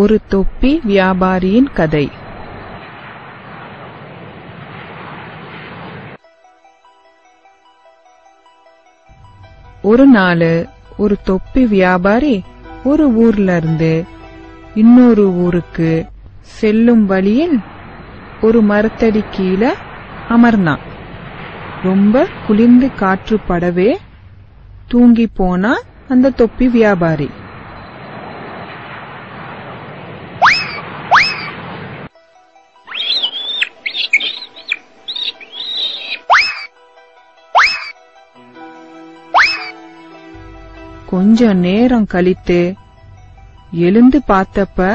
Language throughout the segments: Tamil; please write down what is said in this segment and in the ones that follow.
ஒரு தொப்பி வியாபாரியின் கதை. ஒரு நாள் ஒரு தொப்பி வியாபாரி ஒரு ஊர்ல இருந்து இன்னொரு ஊருக்கு செல்லும் வழியில் ஒரு மரத்தடி கீழே அமர்ந்தான். ரொம்ப குளிர்ந்து காற்று படவே தூங்கி போனா அந்த தொப்பி வியாபாரி. கொஞ்ச நேரம் கழித்து எழுந்து பார்த்தப்ப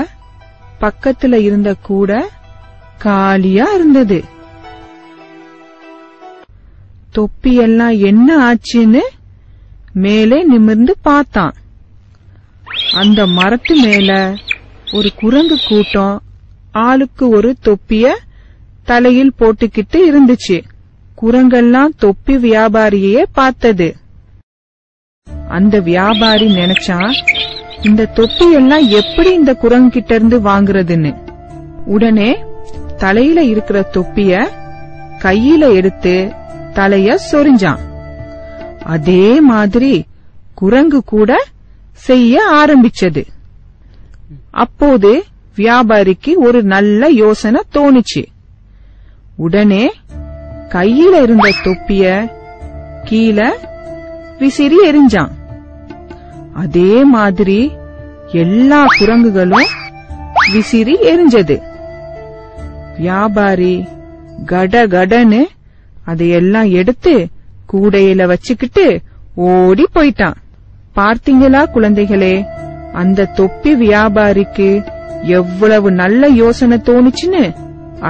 பக்கத்துல இருந்த கூடை காலியா இருந்தது. தொப்பியெல்லாம் என்ன ஆச்சுன்னு மேலே நிமிர்ந்து பார்த்தான். அந்த மரத்து மேல ஒரு குரங்கு கூட்டம் ஆளுக்கு ஒரு தொப்பிய தலையில் போட்டுக்கிட்டு இருந்துச்சு. குரங்கெல்லாம் தொப்பி வியாபாரியே பார்த்தது. அந்த வியாபாரி நினைச்சான், இந்த தொப்பி எல்லாம் எப்படி இந்த குரங்கு கிட்ட இருந்து வாங்குறதுன்னு. உடனே தலையில இருக்கிற தொப்பிய கையில எடுத்து தலைய சொரிஞ்சான். அதே மாதிரி குரங்கு கூட செய்ய ஆரம்பிச்சது. அப்போது வியாபாரிக்கு ஒரு நல்ல யோசனை தோணுச்சு. உடனே கையில இருந்த தொப்பிய கீழே விசிறி எறிஞ்சான். அதே மாதிரி எல்லா குரங்குகளும் விசிறி எரிஞ்சது. வியாபாரி கடகடன்னு அதையெல்லாம் எடுத்து கூடையில வச்சுக்கிட்டு ஓடி போயிட்டான். பார்த்தீங்களா குழந்தைகளே, அந்த தொப்பி வியாபாரிக்கு எவ்வளவு நல்ல யோசனை தோணுச்சுன்னு.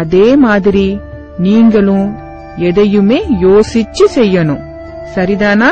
அதே மாதிரி நீங்களும் எதையுமே யோசிச்சு செய்யணும். சரிதானா?